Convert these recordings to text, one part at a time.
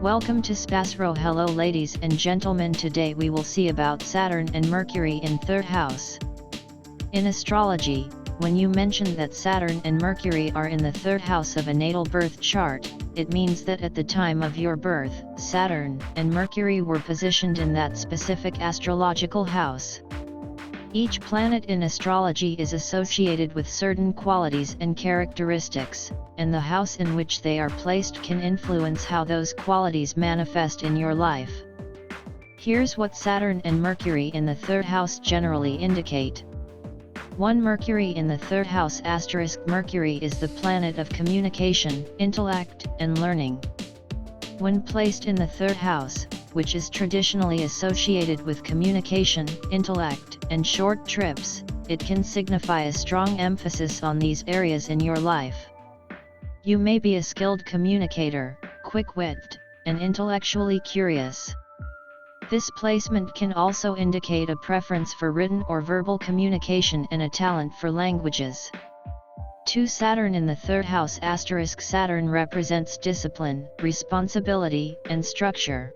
Welcome to SPASRO. Hello ladies and gentlemen, today we will see about Saturn and Mercury in 3rd house. In astrology, when you mention that Saturn and Mercury are in the 3rd house of a natal birth chart, it means that at the time of your birth, Saturn and Mercury were positioned in that specific astrological house. Each planet in astrology is associated with certain qualities and characteristics, and the house in which they are placed can influence how those qualities manifest in your life. Here's what Saturn and Mercury in the 3rd house generally indicate. 1. Mercury in the 3rd house *. Mercury is the planet of communication, intellect, and learning. When placed in the 3rd house, which is traditionally associated with communication, intellect, and short trips, it can signify a strong emphasis on these areas in your life. You may be a skilled communicator, quick-witted, and intellectually curious. This placement can also indicate a preference for written or verbal communication and a talent for languages. 2. Saturn in the 3rd house *. Saturn represents discipline, responsibility, and structure.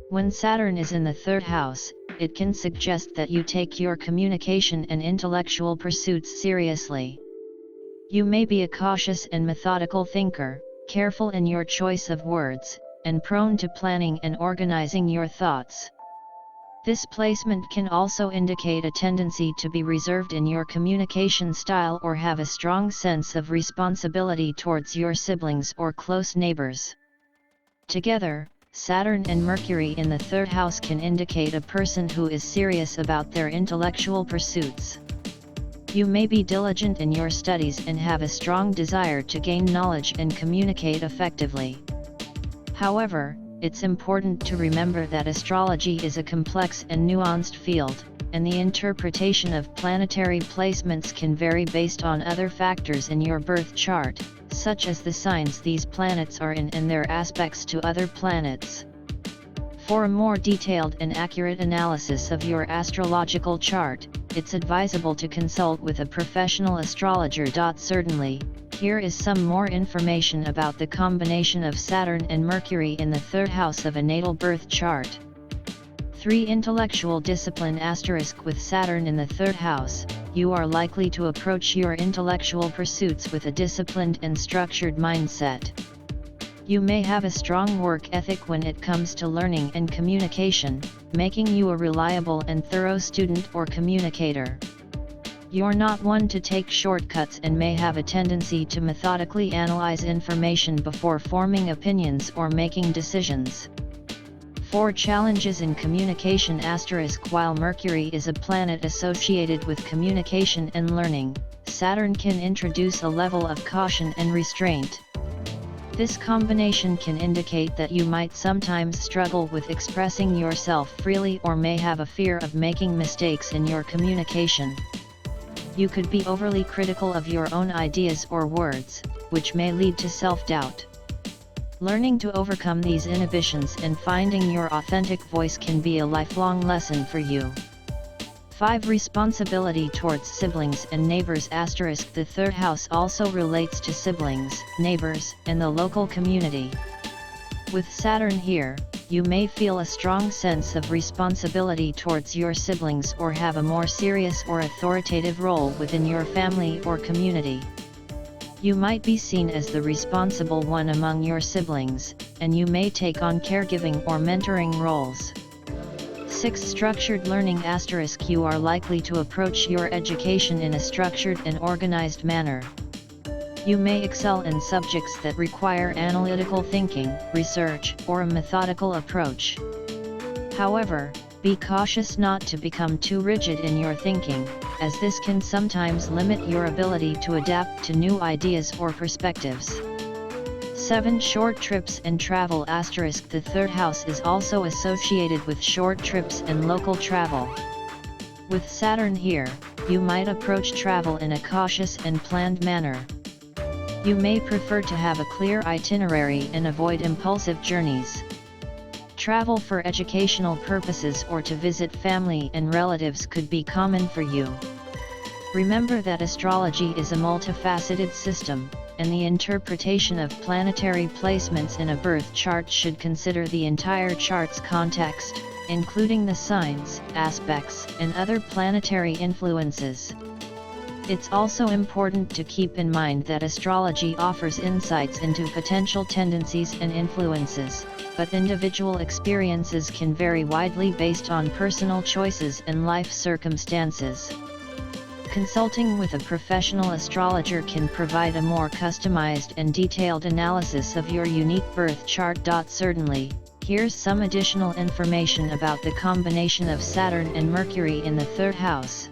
When Saturn is in the 3rd house, it can suggest that you take your communication and intellectual pursuits seriously. You may be a cautious and methodical thinker, careful in your choice of words, and prone to planning and organizing your thoughts. This placement can also indicate a tendency to be reserved in your communication style or have a strong sense of responsibility towards your siblings or close neighbors. Together, Saturn and Mercury in the 3rd house can indicate a person who is serious about their intellectual pursuits. You may be diligent in your studies and have a strong desire to gain knowledge and communicate effectively. However, it's important to remember that astrology is a complex and nuanced field, and the interpretation of planetary placements can vary based on other factors in your birth chart, such as the signs these planets are in and their aspects to other planets. For a more detailed and accurate analysis of your astrological chart, it's advisable to consult with a professional astrologer. Certainly, here is some more information about the combination of Saturn and Mercury in the 3rd house of a natal birth chart. 3. Intellectual discipline * With Saturn in the 3rd house, you are likely to approach your intellectual pursuits with a disciplined and structured mindset. You may have a strong work ethic when it comes to learning and communication, making you a reliable and thorough student or communicator. You're not one to take shortcuts and may have a tendency to methodically analyze information before forming opinions or making decisions. 4. Challenges in communication * While Mercury is a planet associated with communication and learning, Saturn can introduce a level of caution and restraint. This combination can indicate that you might sometimes struggle with expressing yourself freely or may have a fear of making mistakes in your communication. You could be overly critical of your own ideas or words, which may lead to self-doubt. Learning to overcome these inhibitions and finding your authentic voice can be a lifelong lesson for you. 5. Responsibility towards siblings and neighbors * The 3rd house also relates to siblings, neighbors, and the local community. With Saturn here, you may feel a strong sense of responsibility towards your siblings or have a more serious or authoritative role within your family or community. You might be seen as the responsible one among your siblings, and you may take on caregiving or mentoring roles. 6. Structured learning * You are likely to approach your education in a structured and organized manner. You may excel in subjects that require analytical thinking, research, or a methodical approach. However, be cautious not to become too rigid in your thinking, as this can sometimes limit your ability to adapt to new ideas or perspectives. 7. Short trips and travel * The 3rd house is also associated with short trips and local travel. With Saturn here, you might approach travel in a cautious and planned manner. You may prefer to have a clear itinerary and avoid impulsive journeys. Travel for educational purposes or to visit family and relatives could be common for you. Remember that astrology is a multifaceted system, and the interpretation of planetary placements in a birth chart should consider the entire chart's context, including the signs, aspects, and other planetary influences. It's also important to keep in mind that astrology offers insights into potential tendencies and influences, but individual experiences can vary widely based on personal choices and life circumstances. Consulting with a professional astrologer can provide a more customized and detailed analysis of your unique birth chart. Certainly, here's some additional information about the combination of Saturn and Mercury in the third house.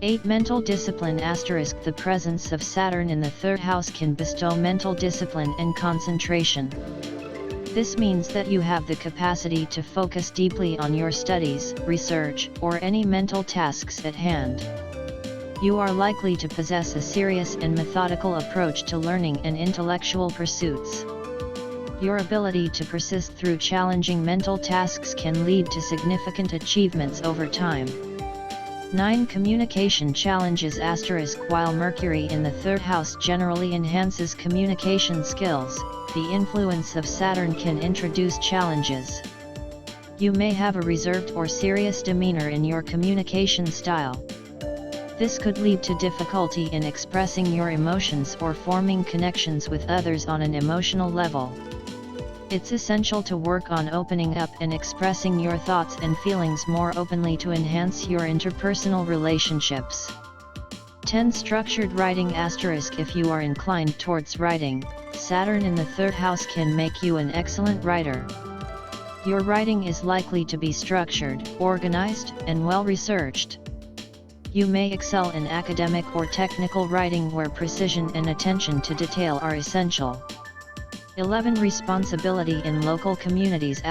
8. Mental discipline. The presence of Saturn in the third house can bestow mental discipline and concentration. This means that you have the capacity to focus deeply on your studies, research, or any mental tasks at hand. You are likely to possess a serious and methodical approach to learning and intellectual pursuits. Your ability to persist through challenging mental tasks can lead to significant achievements over time. 9. Communication challenges. While Mercury in the third house generally enhances communication skills, the influence of Saturn can introduce challenges. You may have a reserved or serious demeanor in your communication style. This could lead to difficulty in expressing your emotions or forming connections with others on an emotional level. It's essential to work on opening up and expressing your thoughts and feelings more openly to enhance your interpersonal relationships. 10. Structured writing. If you are inclined towards writing, Saturn in the third house can make you an excellent writer. Your writing is likely to be structured, organized, and well-researched. You may excel in academic or technical writing where precision and attention to detail are essential. 11. Responsibility in local communities.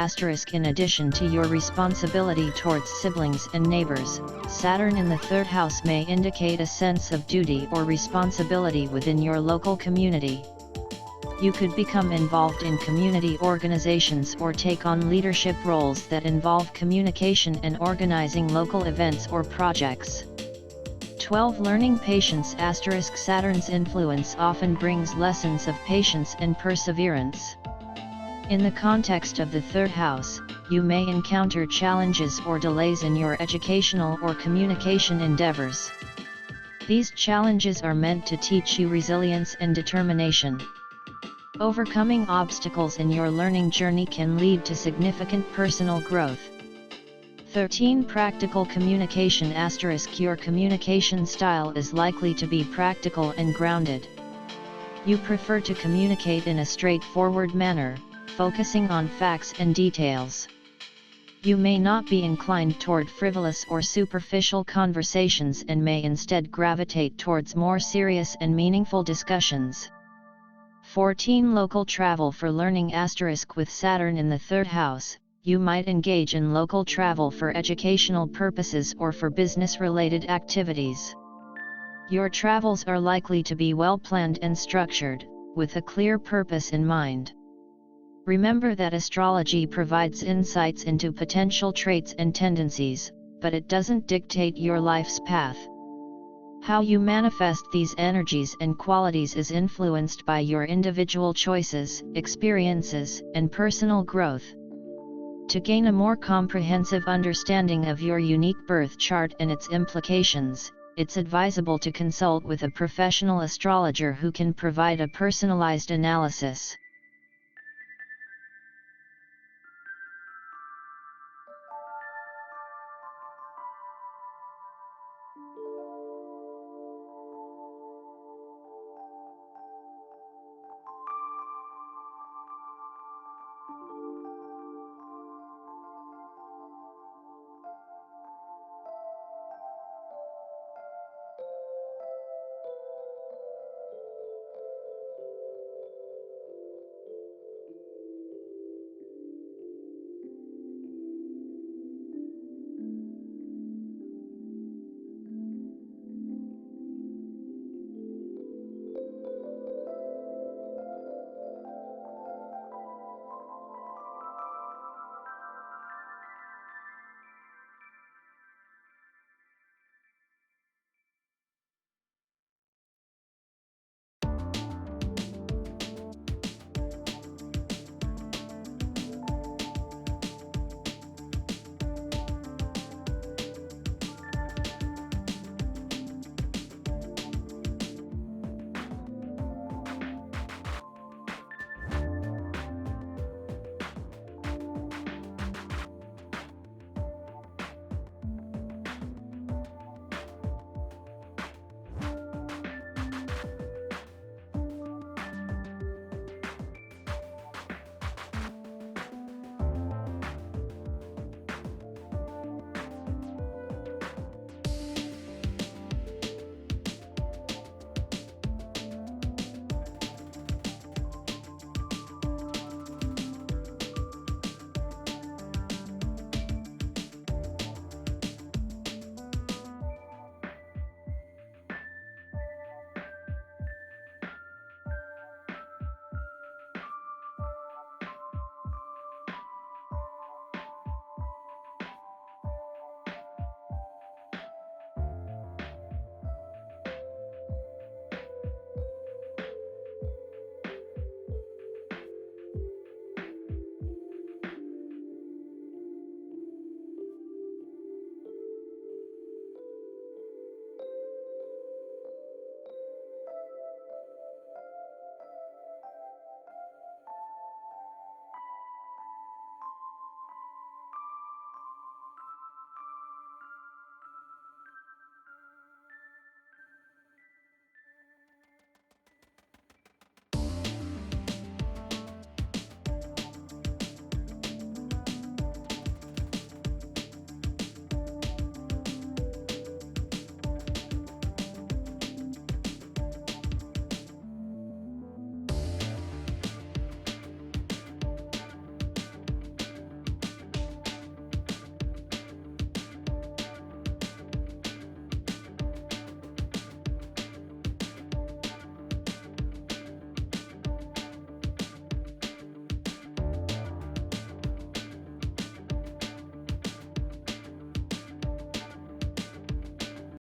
In addition to your responsibility towards siblings and neighbors, Saturn in the third house may indicate a sense of duty or responsibility within your local community. You could become involved in community organizations or take on leadership roles that involve communication and organizing local events or projects. 12. Learning patience. Saturn's influence often brings lessons of patience and perseverance. In the context of the third house, you may encounter challenges or delays in your educational or communication endeavors. These challenges are meant to teach you resilience and determination. Overcoming obstacles in your learning journey can lead to significant personal growth. 13. Practical communication. Your communication style is likely to be practical and grounded. You prefer to communicate in a straightforward manner, focusing on facts and details. You may not be inclined toward frivolous or superficial conversations and may instead gravitate towards more serious and meaningful discussions. 14. Local travel for learning. With Saturn in the third house, you might engage in local travel for educational purposes or for business-related activities. Your travels are likely to be well planned and structured, with a clear purpose in mind. Remember that astrology provides insights into potential traits and tendencies, but it doesn't dictate your life's path. How you manifest these energies and qualities is influenced by your individual choices, experiences, and personal growth. To gain a more comprehensive understanding of your unique birth chart and its implications, it's advisable to consult with a professional astrologer who can provide a personalized analysis.